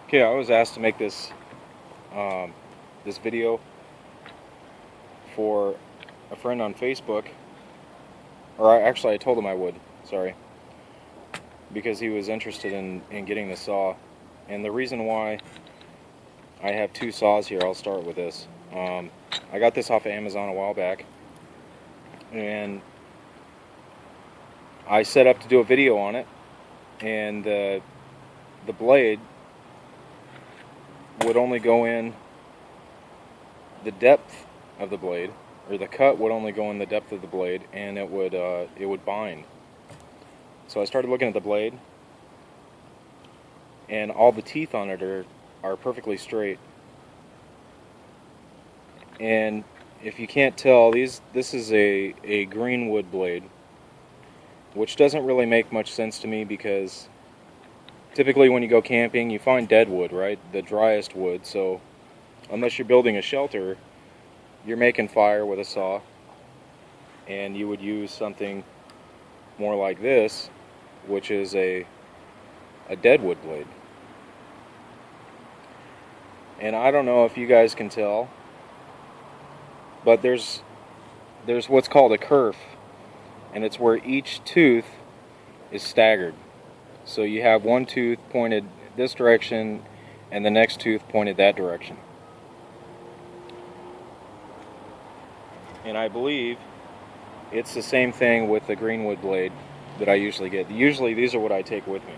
Okay, I was asked to make this this video for a friend on Facebook, or actually I told him I would, sorry, because he was interested in getting the saw. And the reason why I have two saws here, I'll start with this. I got this off of Amazon a while back, and I set up to do a video on it, and the blade would only go in the depth of the blade, or the cut would only go in the depth of the blade, and it would bind. So I started looking at the blade, and all the teeth on it are perfectly straight. And if you can't tell, this is a greenwood blade, which doesn't really make much sense to me, because typically when you go camping you find dead wood, right? The driest wood. So unless you're building a shelter, you're making fire with a saw, and you would use something more like this, which is a dead wood blade. And I don't know if you guys can tell, but there's what's called a kerf, and it's where each tooth is staggered. So you have one tooth pointed this direction and the next tooth pointed that direction. And I believe it's the same thing with the greenwood blade that I usually get. Usually these are what I take with me.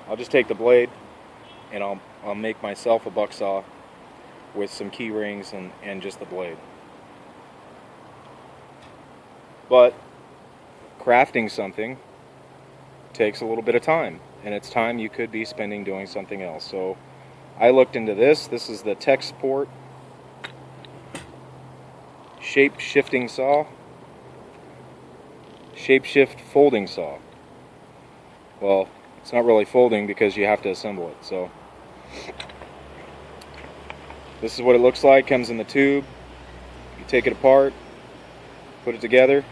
I'll just take the blade and I'll make myself a buck saw with some key rings and just the blade. But crafting something takes a little bit of time, and it's time you could be spending doing something else. So I looked into this. This is the TexSport shape shifting saw, shape shift folding saw. Well, it's not really folding because you have to assemble it. So this is what it looks like. Comes in the tube. You take it apart, put it together.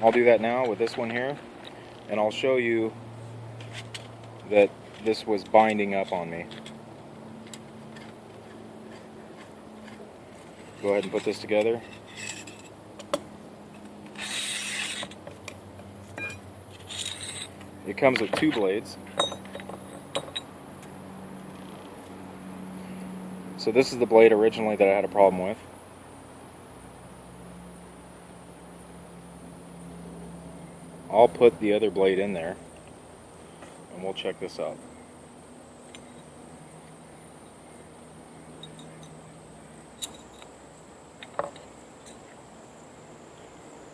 I'll do that now with this one here, and I'll show you that this was binding up on me. Go ahead and put this together. It comes with two blades. So this is the blade originally that I had a problem with. I'll put the other blade in there and we'll check this out.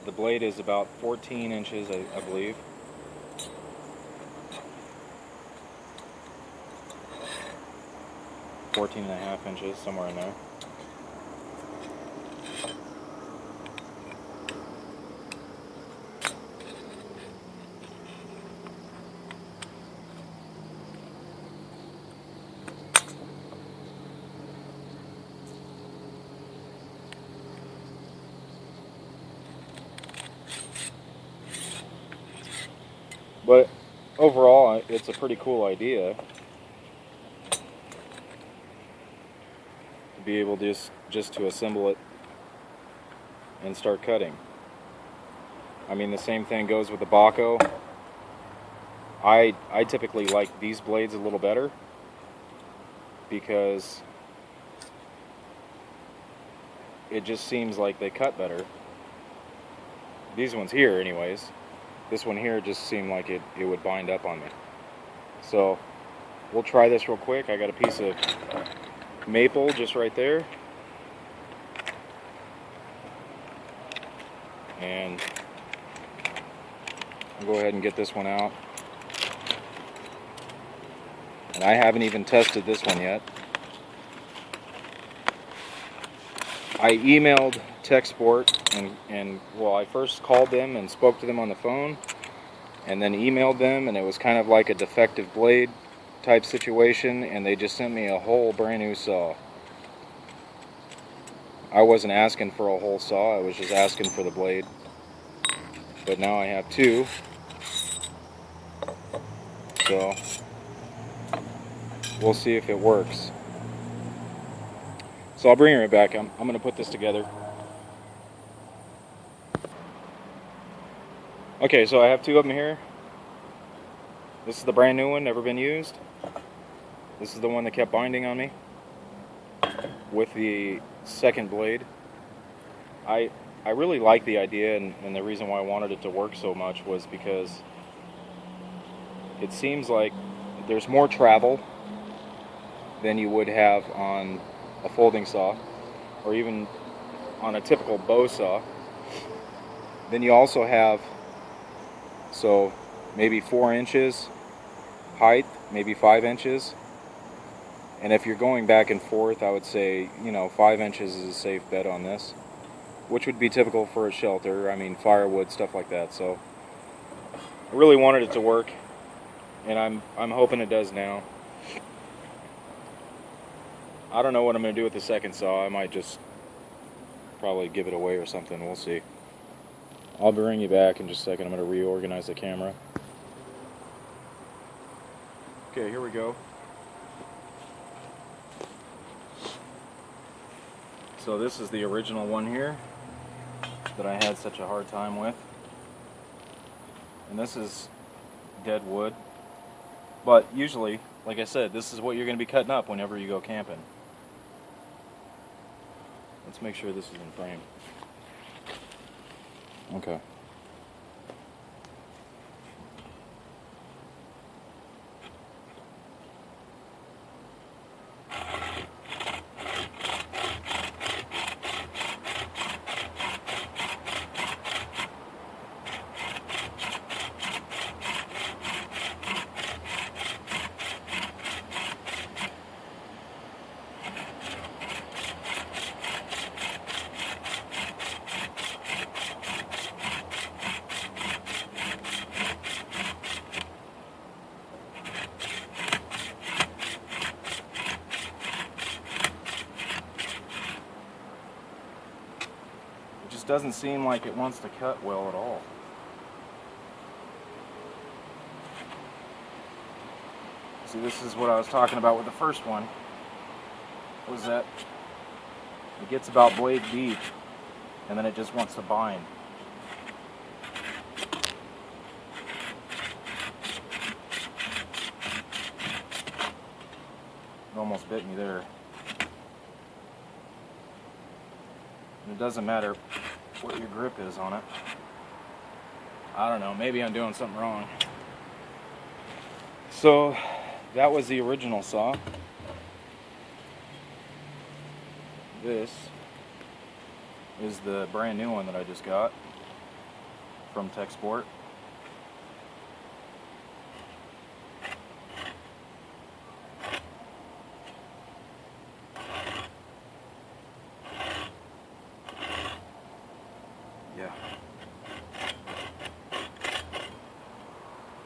The blade is about 14 inches, I believe. Fourteen and a half inches, somewhere in there. But overall, it's a pretty cool idea to be able just to assemble it and start cutting. I mean, the same thing goes with the Baco. I typically like these blades a little better because it just seems like they cut better. These ones here anyways. This one here just seemed like it would bind up on me. So we'll try this real quick. I got a piece of maple just right there. And I'll go ahead and get this one out. And I haven't even tested this one yet. I emailed TexSport and well, I first called them and spoke to them on the phone, and then emailed them, and it was kind of like a defective blade type situation, and they just sent me a whole brand new saw. I wasn't asking for a whole saw, I was just asking for the blade. But now I have two. So we'll see if it works. So I'll bring her back. I'm going to put this together. Okay, so I have two of them here. This is the brand new one, never been used. This is the one that kept binding on me with the second blade. I really like the idea, and the reason why I wanted it to work so much was because it seems like there's more travel than you would have on a folding saw or even on a typical bow saw. Then you also have, so maybe 4 inches height, maybe 5 inches. And if you're going back and forth, I would say, 5 inches is a safe bet on this, which would be typical for a shelter. I mean, firewood, stuff like that. So I really wanted it to work, and I'm hoping it does now. I don't know what I'm going to do with the second saw. I might just probably give it away or something. We'll see. I'll bring you back in just a second. I'm going to reorganize the camera. Okay, here we go. So this is the original one here that I had such a hard time with. And this is dead wood. But usually, like I said, this is what you're going to be cutting up whenever you go camping. Let's make sure this is in frame. Okay. Doesn't seem like it wants to cut well at all. See, this is what I was talking about with the first one, was that it gets about blade deep and then it just wants to bind. It almost bit me there. And it doesn't matter what your grip is on it. I don't know, maybe I'm doing something wrong. So that was the original saw. This is the brand new one that I just got from TexSport. Yeah.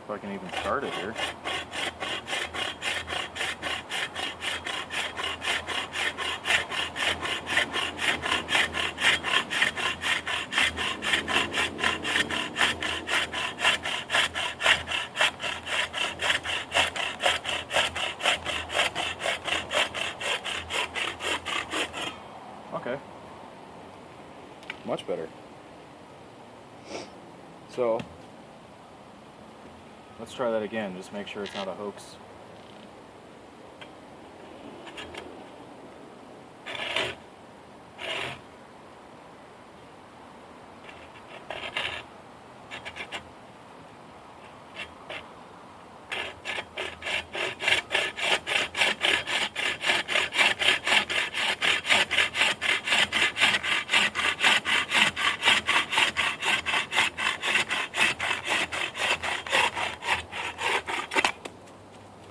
If I can even start it here. Okay. Much better. So, let's try that again, just make sure it's not a hoax.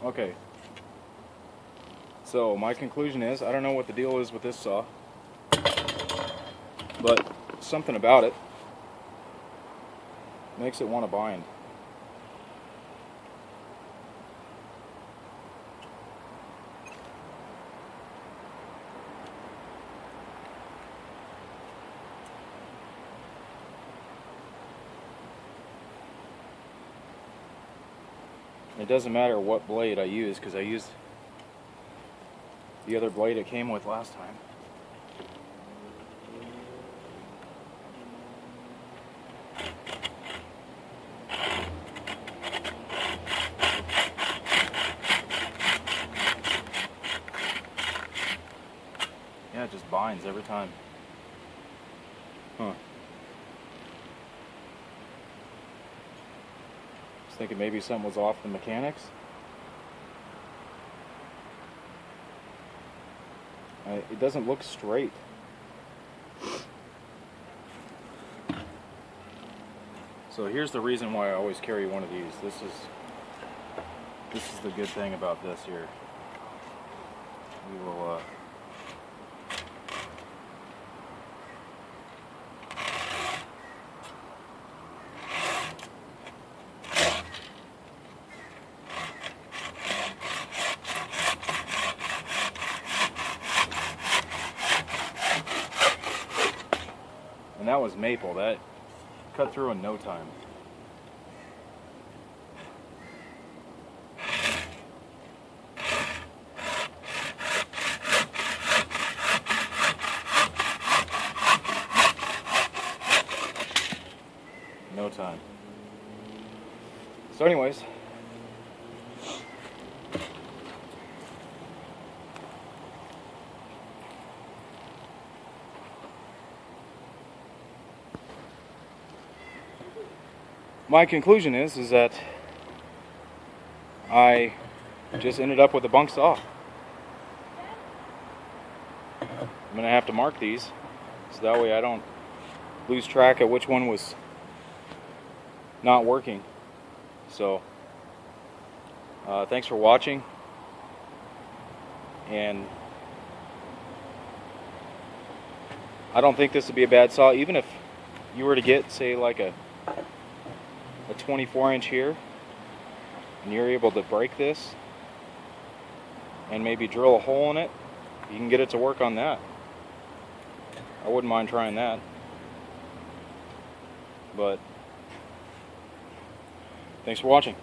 Okay, so my conclusion is, I don't know what the deal is with this saw, but something about it makes it want to bind. It doesn't matter what blade I use, because I used the other blade it came with last time. Yeah, it just binds every time. Huh. Just thinking maybe something was off the mechanics. It doesn't look straight. So here's the reason why I always carry one of these. This is the good thing about this here. We will and that was maple. That cut through in no time. No time. So anyways, my conclusion is that I just ended up with a bunk saw. I'm gonna have to mark these so that way I don't lose track of which one was not working. So thanks for watching, and I don't think this would be a bad saw. Even if you were to get, say, like a 24-inch here, and you're able to break this and maybe drill a hole in it, you can get it to work on that. I wouldn't mind trying that. But thanks for watching.